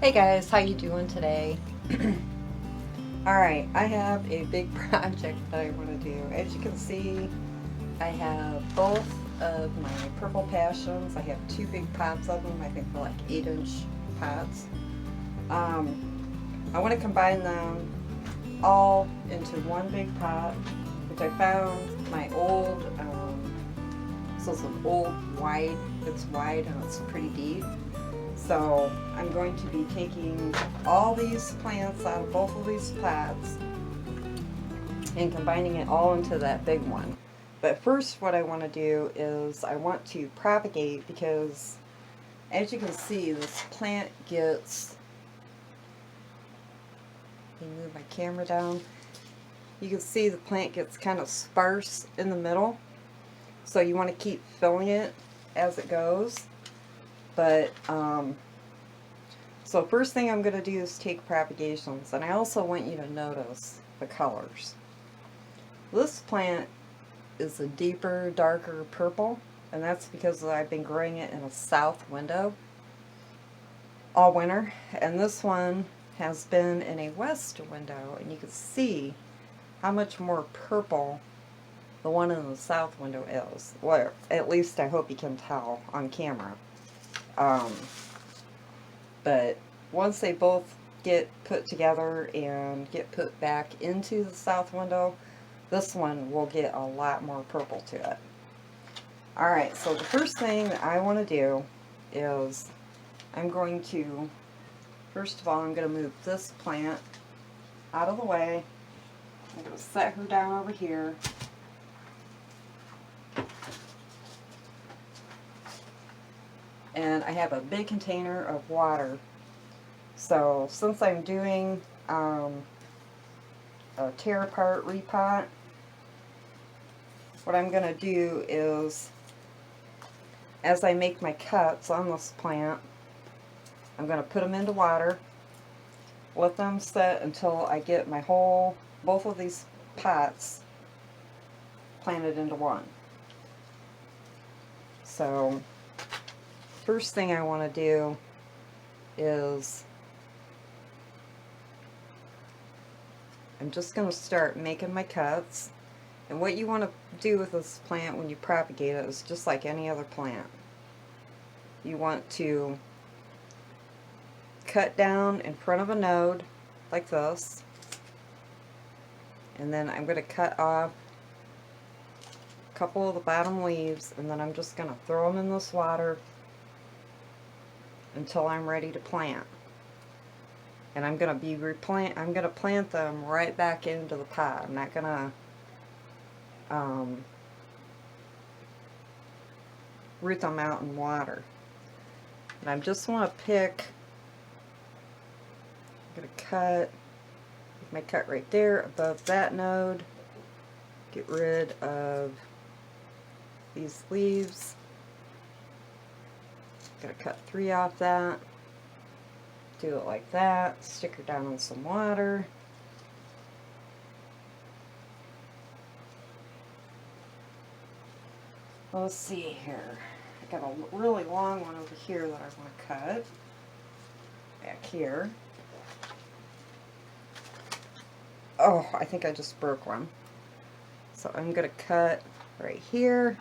Hey guys, how you doing today? Alright, I have a big project that I want to do. As you can see, I have both of my purple passions. I have two big pots of them. I think they're like 8-inch pots. I want to combine them all into one big pot, which I found my old, so it's an old wide, it's wide and it's pretty deep. So I'm going to be taking all these plants out of both of these pots and combining it all into that big one. But first what I want to do is I want to propagate, because as you can see this plant gets, let me move my camera down, you can see the plant gets kind of sparse in the middle, so you want to keep filling it as it goes. But so first thing I'm going to do is take propagations, and I also want you to notice the colors. This plant is a deeper, darker purple, and that's because I've been growing it in a south window all winter, and this one has been in a west window, and you can see how much more purple the one in the south window is. Well, at least I hope you can tell on camera. But once they both get put together and get put back into the south window, this one will get a lot more purple to it. Alright, so the first thing that I want to do is I'm going to, first of all, I'm going to move this plant out of the way. I'm going to set her down over here. And I have a big container of water. So since I'm doing a tear apart repot, what I'm going to do is, as I make my cuts on this plant, I'm going to put them into water, let them set until I get my both of these pots planted into one. So first thing I want to do is I'm just going to start making my cuts. And what you want to do with this plant when you propagate it is just like any other plant. You want to cut down in front of a node like this, and then I'm going to cut off a couple of the bottom leaves, and then I'm just going to throw them in this water until I'm ready to plant. And I'm going to plant them right back into the pot. I'm not going to root them out in water. And I just want to pick, I'm going to cut my cut right there above that node, get rid of these leaves. I'm going to cut 3 off that, do it like that, stick her down in some water. Let's see here. I got a really long one over here that I want to cut. Back here. Oh, I think I just broke one. So I'm going to cut right here.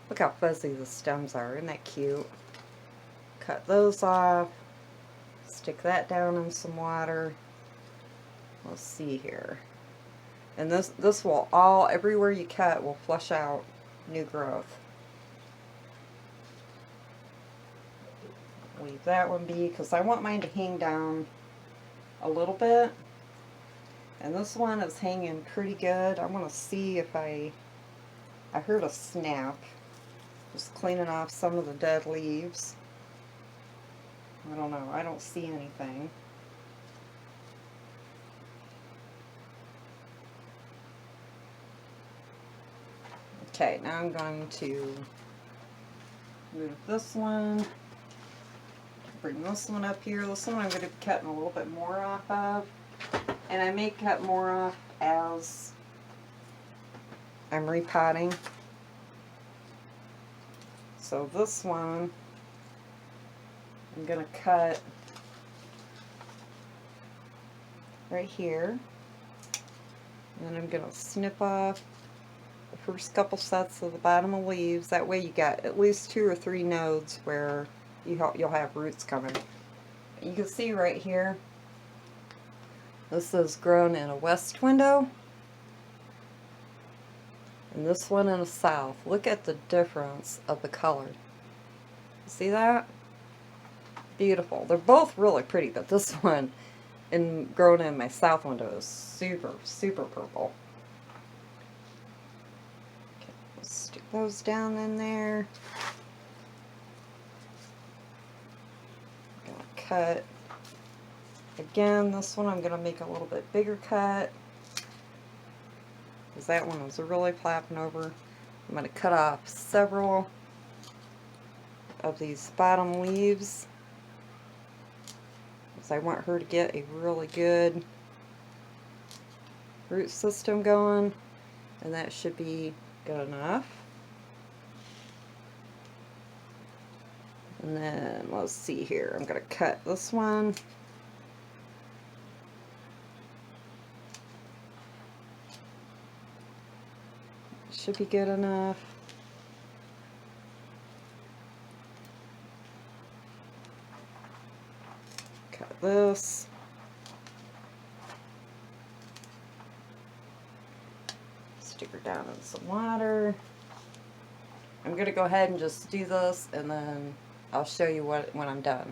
Look how fuzzy the stems are. Isn't that cute? Cut those off. Stick that down in some water. Let's see here. And this will all, everywhere you cut, will flush out new growth. Leave that one be, because I want mine to hang down a little bit. And this one is hanging pretty good. I want to see if I heard a snap. Just cleaning off some of the dead leaves. I don't know. I don't see anything. Okay, now I'm going to move this one. Bring this one up here. This one I'm going to be cutting a little bit more off of. And I may cut more off as I'm repotting. So this one, I'm going to cut right here. And I'm going to snip off the first couple sets of the bottom of leaves. That way you got at least 2 or 3 nodes where you'll have roots coming. You can see right here, this is grown in a west window, and this one in a south. Look at the difference of the color. See that? Beautiful. They're both really pretty, but this one grown in my south window is super, super purple. Okay, let's stick those down in there. I'm gonna cut. Again, this one I'm gonna make a little bit bigger cut, because that one was really flapping over. I'm gonna cut off several of these bottom leaves, because I want her to get a really good root system going, and that should be good enough. And then let's see here, I'm going to cut this one. Should be good enough. Cut this. Stick her down in some water. I'm going to go ahead and just do this, and then I'll show you when I'm done.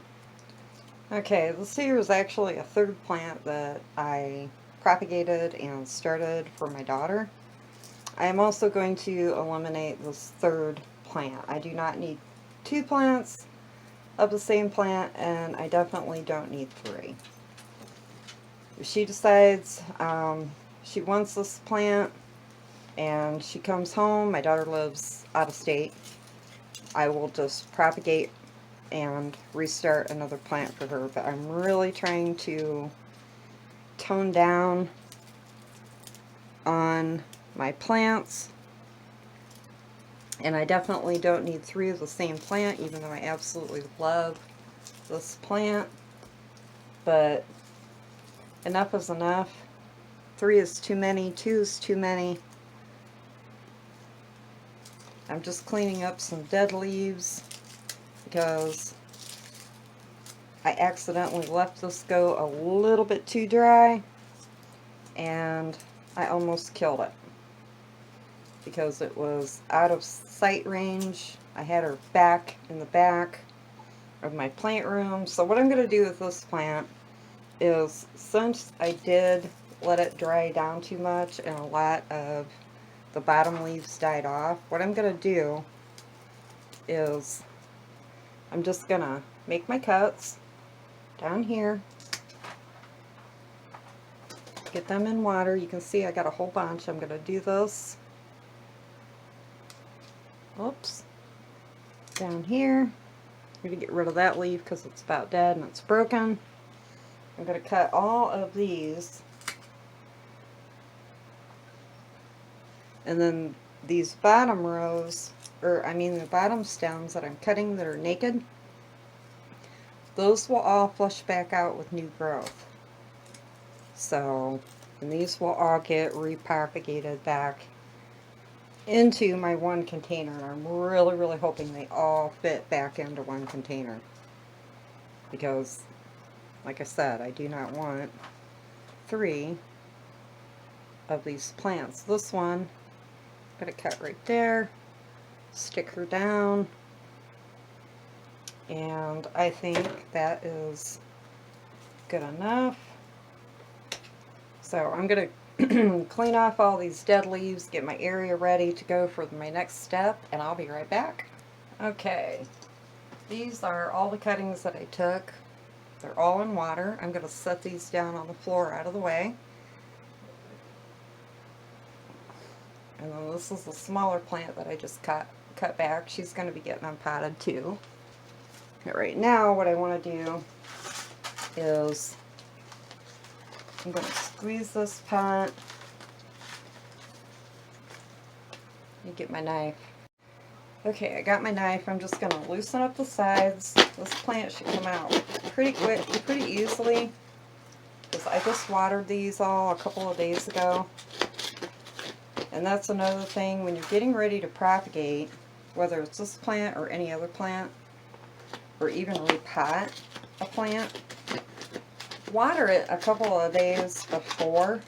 Okay, this here is actually a third plant that I propagated and started for my daughter. I am also going to eliminate this third plant. I do not need 2 plants of the same plant, and I definitely don't need 3. If she decides she wants this plant and she comes home, my daughter lives out of state, I will just propagate and restart another plant for her. But I'm really trying to tone down on my plants, and I definitely don't need 3 of the same plant, even though I absolutely love this plant. But enough is enough. 3 is too many, 2 is too many. I'm just cleaning up some dead leaves because I accidentally left this go a little bit too dry, and I almost killed it because it was out of sight range. I had her back in the back of my plant room. So what I'm going to do with this plant is, since I did let it dry down too much and a lot of the bottom leaves died off, what I'm going to do is I'm just going to make my cuts down here, get them in water. You can see I got a whole bunch. I'm going to do this. Oops. Down here. I'm going to get rid of that leaf because it's about dead and it's broken. I'm going to cut all of these. And then these bottom rows, the bottom stems that I'm cutting that are naked, those will all flush back out with new growth. So, and these will all get repropagated back into my one container. And I'm really, really hoping they all fit back into one container, because, like I said, I do not want 3 of these plants. This one, I'm going to cut right there, stick her down, and I think that is good enough. So I'm going to clean off all these dead leaves, get my area ready to go for my next step, and I'll be right back. Okay, these are all the cuttings that I took. They're all in water. I'm going to set these down on the floor out of the way. And then this is a smaller plant that I just cut back. She's going to be getting unpotted too. But right now what I want to do is I'm going to squeeze this pot. Let me get my knife. Okay, I got my knife. I'm just going to loosen up the sides. This plant should come out pretty quick, pretty easily. because I just watered these all a couple of days ago. And that's another thing, when you're getting ready to propagate, whether it's this plant or any other plant, or even repot a plant, water it a couple of days before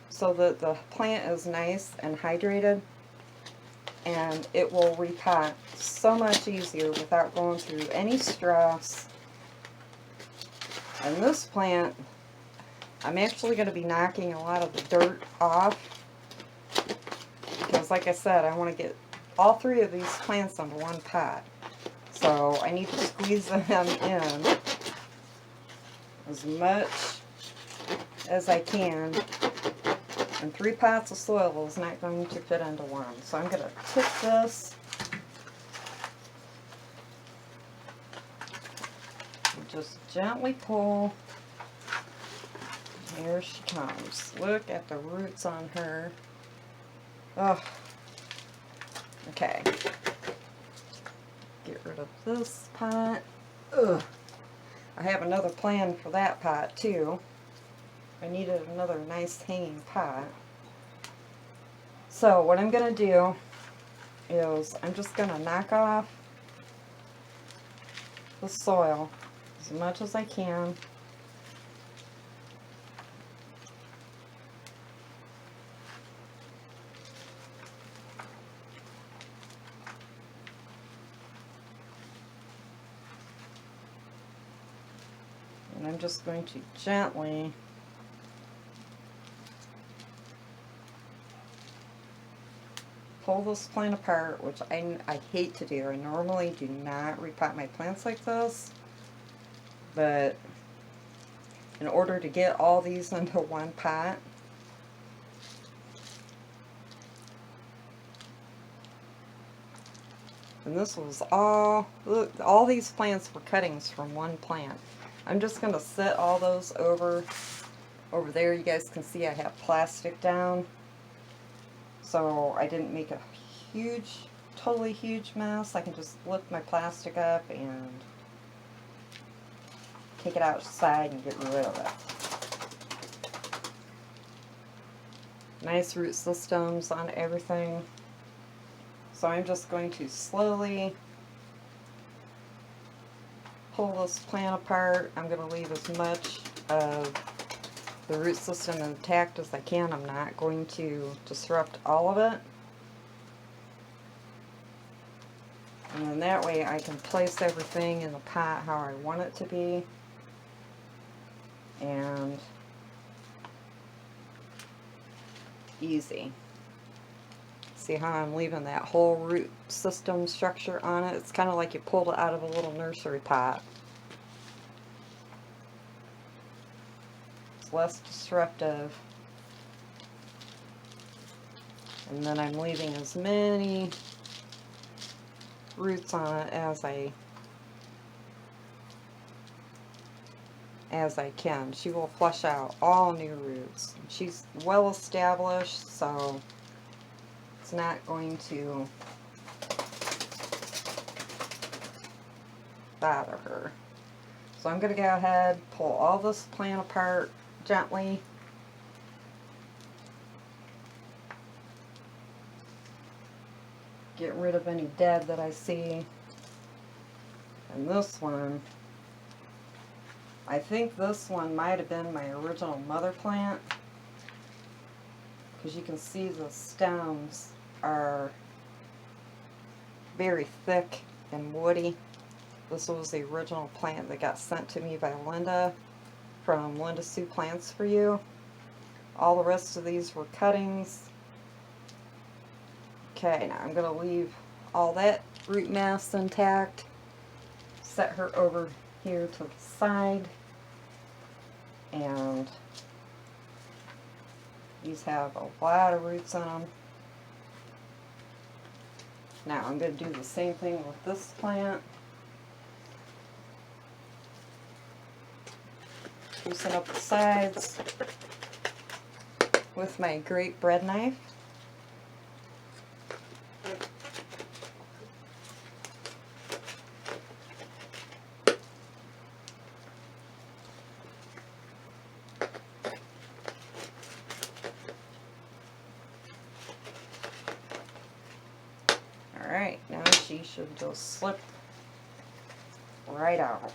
so that the plant is nice and hydrated, and it will repot so much easier without going through any stress. And this plant, I'm actually going to be knocking a lot of the dirt off because, like I said, I want to get all three of these plants into one pot. So I need to squeeze them in as much as I can. And 3 pots of soil is not going to fit into one. So I'm going to tip this. And just gently pull. Here she comes. Look at the roots on her. Oh. Okay. Get rid of this pot. Ugh. I have another plan for that pot too. I needed another nice hanging pot. So what I'm going to do is I'm just going to knock off the soil as much as I can. And I'm just going to gently pull this plant apart, which I hate to do. I normally do not repot my plants like this, but in order to get all these into one pot, and this was all, look, all these plants were cuttings from one plant. I'm just going to set all those over there. You guys can see I have plastic down, so I didn't make a huge, totally huge mess. I can just lift my plastic up and take it outside and get rid of it. Nice root systems on everything. So I'm just going to slowly pull this plant apart. I'm going to leave as much of the root system intact as I can. I'm not going to disrupt all of it. And then that way I can place everything in the pot how I want it to be. And easy. See how I'm leaving that whole root system structure on it? It's kind of like you pulled it out of a little nursery pot. It's less disruptive. And then I'm leaving as many roots on it as I can. She will flush out all new roots. She's well established, so it's not going to bother her. So I'm going to go ahead, pull all this plant apart gently. Get rid of any dead that I see. And this one, I think this one might have been my original mother plant, because you can see the stems are very thick and woody. This was the original plant that got sent to me by Linda from Linda Sue Plants For You. All the rest of these were cuttings. Okay, now I'm going to leave all that root mass intact. Set her over here to the side. And these have a lot of roots in them. Now I'm going to do the same thing with this plant. Loosen up the sides with my great bread knife. Alright, now she should just slip right out.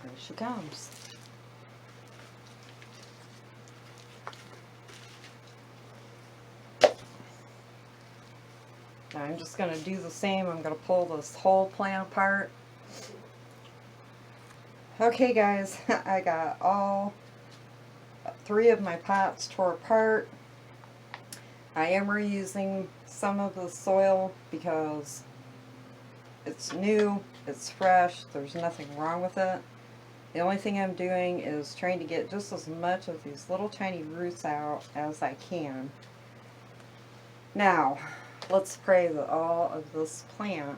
There she comes. Now I'm just going to do the same. I'm going to pull this whole plant apart. Okay guys, I got all 3 of my pots tore apart. I am reusing some of the soil because it's new, it's fresh, there's nothing wrong with it. The only thing I'm doing is trying to get just as much of these little tiny roots out as I can. Now, let's pray that all of this plant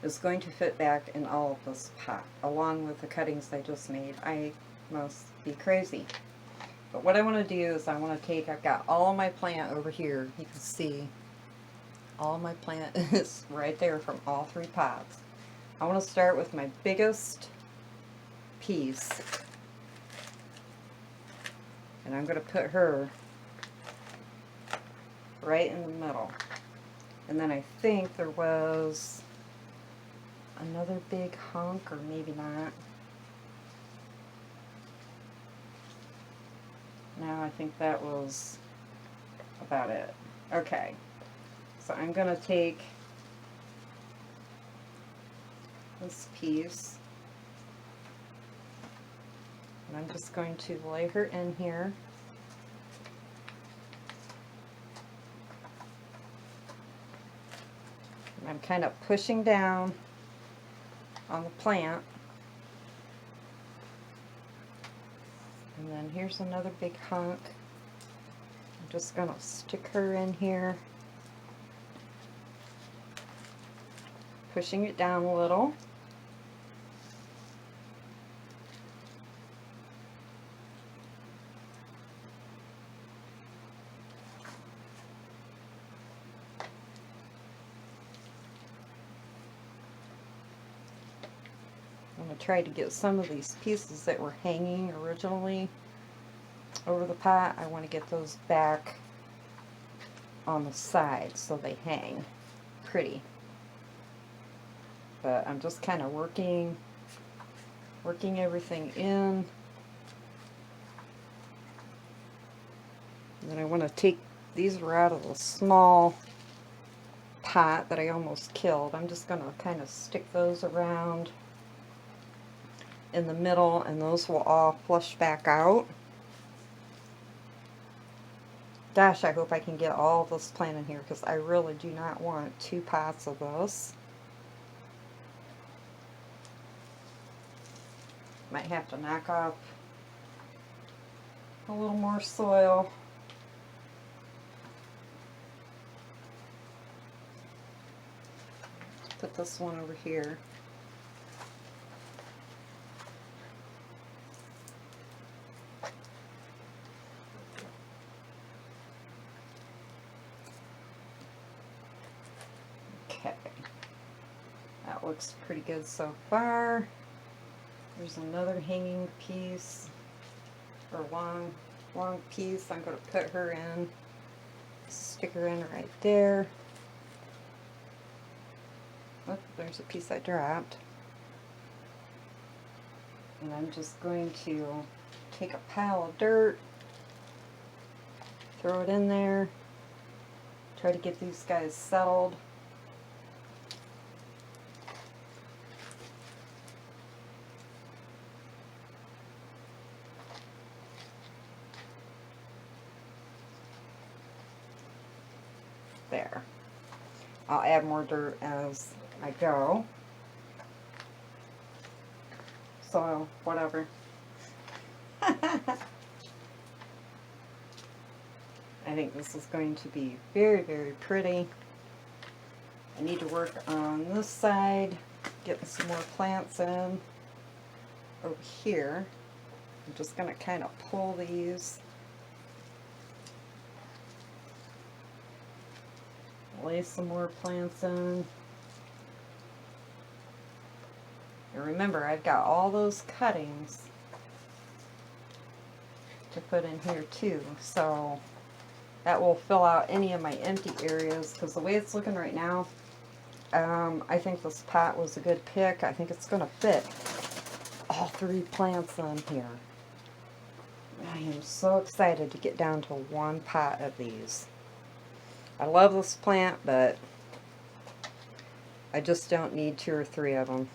is going to fit back in all of this pot, along with the cuttings I just made. I must be crazy. But what I want to do is I want to take, I've got all of my plant over here. You can see all of my plant is right there from all 3 pots. I want to start with my biggest piece. And I'm going to put her right in the middle. And then I think there was another big hunk, or maybe not. No, I think that was about it. Okay, so I'm going to take this piece and I'm just going to lay her in here. And I'm kind of pushing down on the plant. And then here's another big hunk. I'm just going to stick her in here, pushing it down a little. I'm going to try to get some of these pieces that were hanging originally over the pot. I want to get those back on the side so they hang pretty. But I'm just kind of working everything in. And then I want to take, these were out of the small pot that I almost killed. I'm just going to kind of stick those around in the middle, and those will all flush back out. Gosh, I hope I can get all of this plant in here, because I really do not want 2 pots of this. Might have to knock off a little more soil. Put this one over here. Okay, that looks pretty good so far. There's another hanging piece, or long piece. I'm going to put her in, stick her in right there. Oh, there's a piece I dropped. And I'm just going to take a pile of dirt, throw it in there, try to get these guys settled. There. I'll add more dirt as I go. Soil, whatever. I think this is going to be very, very pretty. I need to work on this side, getting some more plants in over here. I'm just going to kind of pull these. Lay some more plants in. And remember, I've got all those cuttings to put in here too, so That will fill out any of my empty areas, because the way it's looking right now, I think this pot was a good pick. I think it's going to fit all 3 plants on here. I am so excited to get down to 1 pot of these. I love this plant, but I just don't need 2 or 3 of them.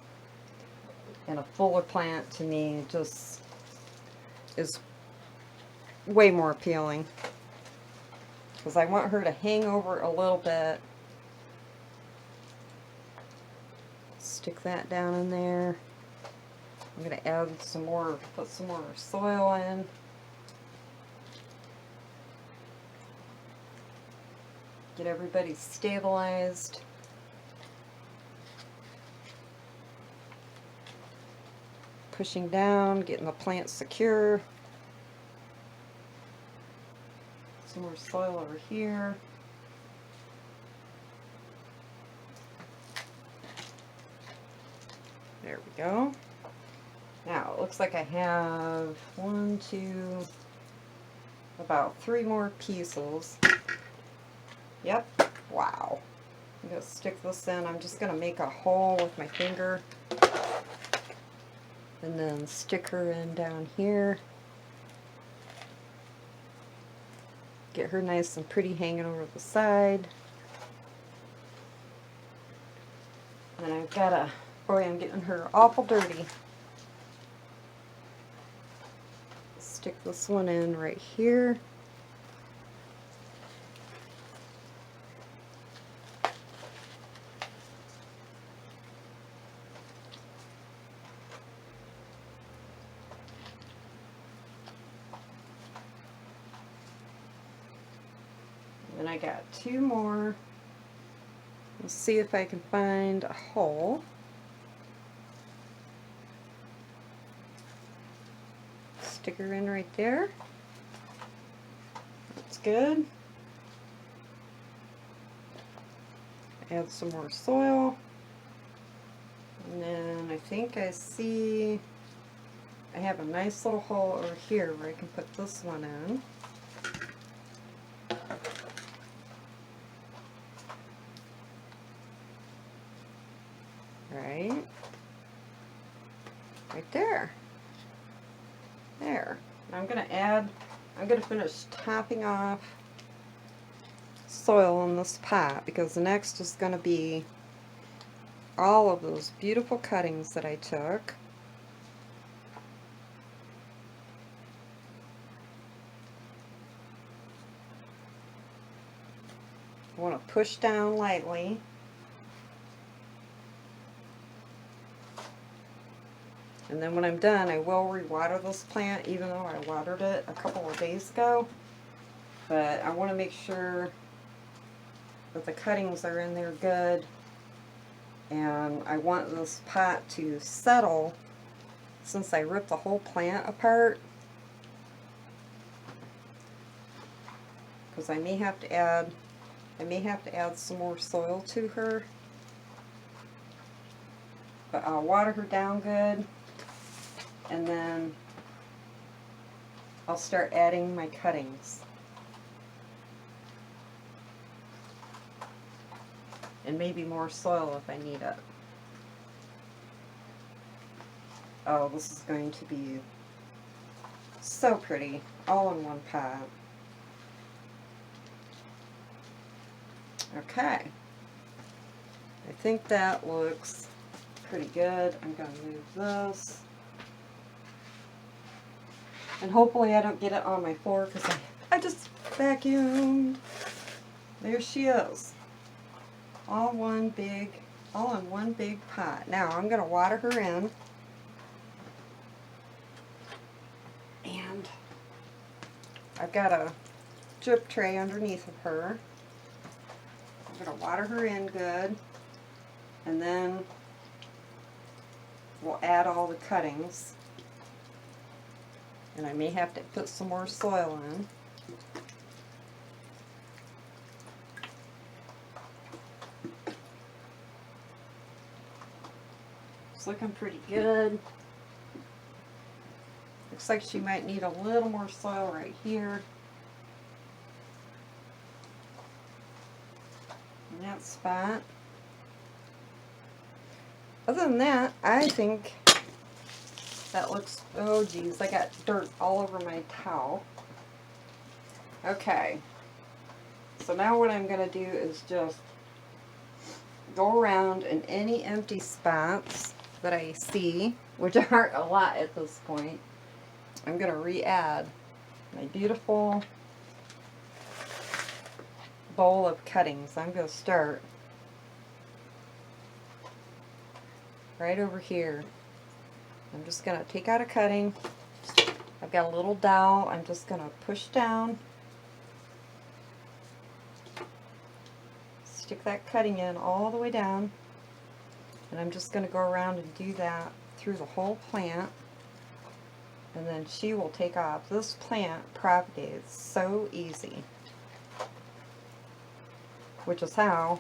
And a fuller plant to me just is way more appealing, because I want her to hang over a little bit. Stick that down in there. I'm going to add some more, put some more soil in. Get everybody stabilized. Pushing down, getting the plant secure. Some more soil over here. There we go. Now, it looks like I have 1, 2, about 3 more pieces. Yep. Wow. I'm going to stick this in. I'm just going to make a hole with my finger. And then stick her in down here. Get her nice and pretty hanging over the side. And I've got a, boy, I'm getting her awful dirty. Stick this one in right here. And I got 2 more. Let's see if I can find a hole. Stick her in right there. That's good. Add some more soil. And then I think I see I have a nice little hole over here where I can put this one in. Right there. There. Now I'm going to finish topping off soil in this pot, because the next is going to be all of those beautiful cuttings that I took. I want to push down lightly. And then when I'm done, I will re-water this plant, even though I watered it a couple of days ago. But I want to make sure that the cuttings are in there good. And I want this pot to settle, since I ripped the whole plant apart. Because I may have to add some more soil to her. But I'll water her down good. And then I'll start adding my cuttings. And maybe more soil if I need it. Oh, this is going to be so pretty, all in one pot. Okay. I think that looks pretty good. I'm going to move this. And hopefully I don't get it on my floor, because I just vacuumed. There she is. All in one big pot. Now I'm going to water her in. And I've got a drip tray underneath of her. I'm going to water her in good. And then we'll add all the cuttings. And I may have to put some more soil in. It's looking pretty good. Looks like she might need a little more soil right here. in that spot. Other than that, I think that looks, oh geez, I got dirt all over my towel. Okay, so now what I'm going to do is just go around in any empty spots that I see, which aren't a lot at this point. I'm going to re-add my beautiful bowl of cuttings. I'm going to start right over here. I'm just going to take out a cutting. I've got a little dowel. I'm just going to push down, stick that cutting in all the way down, and I'm just going to go around and do that through the whole plant, and then she will take off. This plant propagates so easy, which is how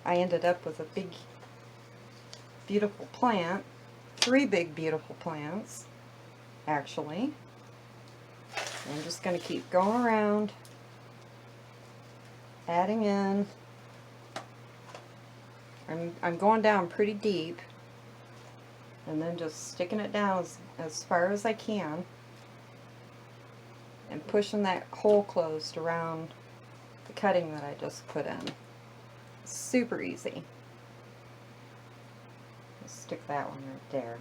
I ended up with a big beautiful plant, 3 big beautiful plants actually. I'm just going to keep going around, adding in. I'm going down pretty deep, and then just sticking it down as far as I can, and pushing that hole closed around the cutting that I just put in. Super easy. Let's stick that one right there.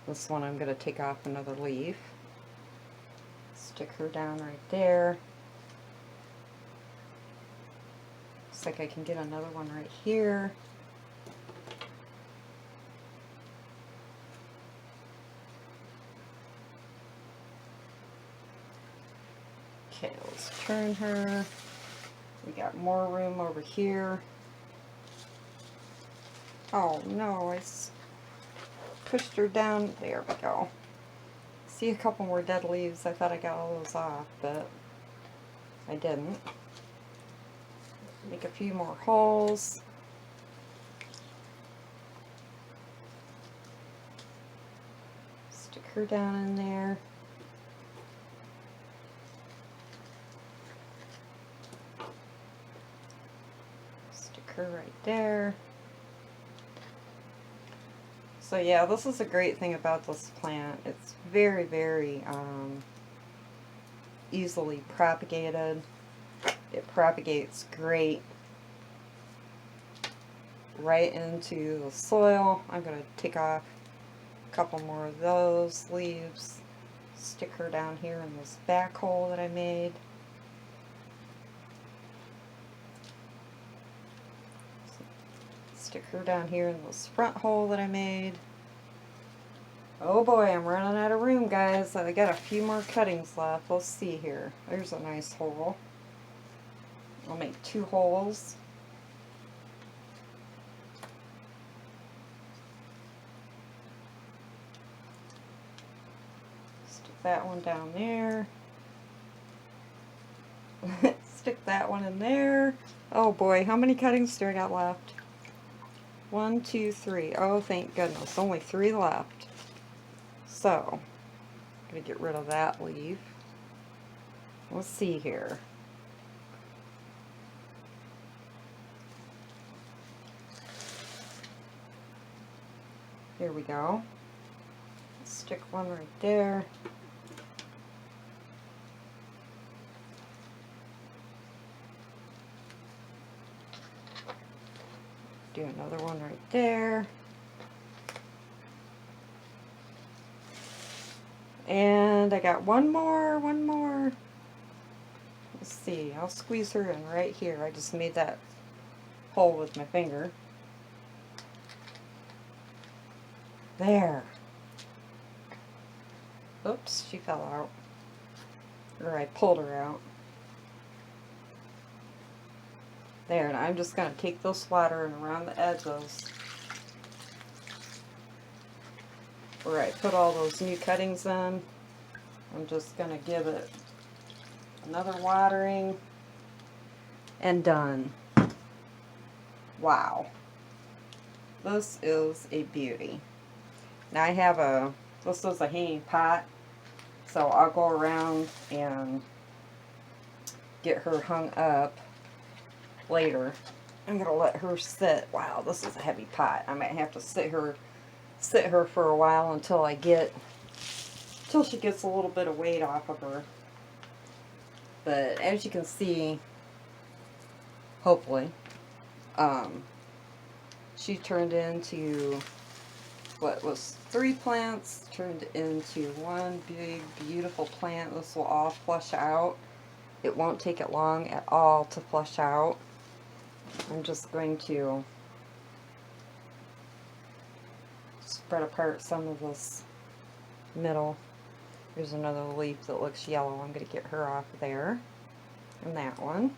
This one I'm going to take off another leaf. Stick her down right there. Looks like I can get another one right here. Okay, let's turn her. We got more room over here. Oh no, I pushed her down. There we go. See a couple more dead leaves. I thought I got all those off, but I didn't. Make a few more holes. Stick her down in there. Stick her right there. So yeah, this is a great thing about this plant. It's very, very easily propagated. It propagates great right into the soil. I'm going to take off a couple more of those leaves, stick her down here in this back hole that I made. Stick her down here in this front hole that I made. Oh boy, I'm running out of room, guys. I got a few more cuttings left. Let's see here. There's a nice hole. I'll make 2 holes. Stick that one down there. Stick that one in there. Oh boy, how many cuttings do I got left? 1, 2, 3. Oh, thank goodness. Only 3 left. So, I'm going to get rid of that leaf. Let's see here. Here we go. Stick one right there. Do another one right there. And I got one more. Let's see, I'll squeeze her in right here. I just made that hole with my finger. There. Oops, she fell out. Or I pulled her out. There, and I'm just going to take this water and around the edges where I put all those new cuttings in. I'm just going to give it another watering, and done. Wow. This is a beauty. Now I have this is a hanging pot, so I'll go around and get her hung up later. I'm gonna let her sit. Wow, this is a heavy pot. I might have to sit her for a while until she gets a little bit of weight off of her. But as you can see, hopefully, she turned into what was 3 plants, turned into one big beautiful plant. This will all flush out. It won't take it long at all to flush out. I'm just going to spread apart some of this middle. There's another leaf that looks yellow. I'm going to get her off of there. And that one.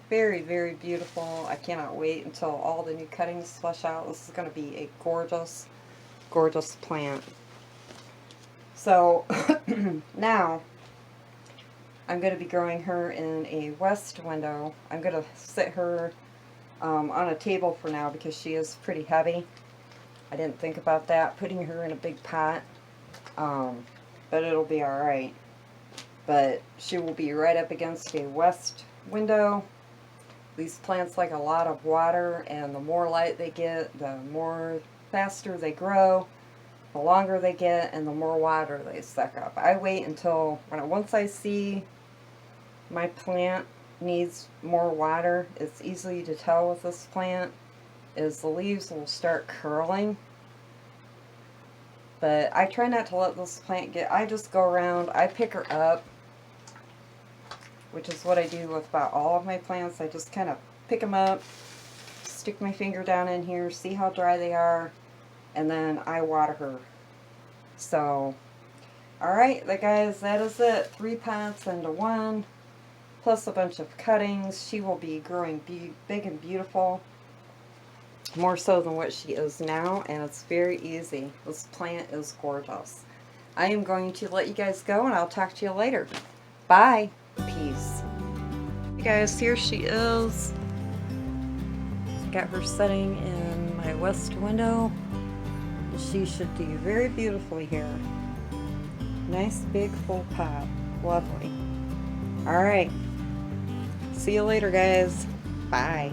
Very, very beautiful. I cannot wait until all the new cuttings flush out. This is going to be a gorgeous, gorgeous plant. So, now, I'm going to be growing her in a west window. I'm going to sit her on a table for now because she is pretty heavy. I didn't think about that, putting her in a big pot, but it'll be alright. But she will be right up against a west window. These plants like a lot of water, and the more light they get, the more faster they grow, the longer they get, and the more water they suck up. I wait until, once I see my plant needs more water, it's easy to tell with this plant, is the leaves will start curling. But I try not to let this plant get, I just go around, I pick her up, which is what I do with about all of my plants. I just kind of pick them up, stick my finger down in here, see how dry they are, and then I water her. So, alright, guys, that is it. 3 pots into 1, plus a bunch of cuttings. She will be growing big and beautiful. More so than what she is now, and it's very easy. This plant is gorgeous. I am going to let you guys go, and I'll talk to you later. Bye. Peace. Hey guys, here she is. Got her setting in my west window. She should do very beautifully here. Nice big full pot. Lovely. Alright. See you later, guys. Bye.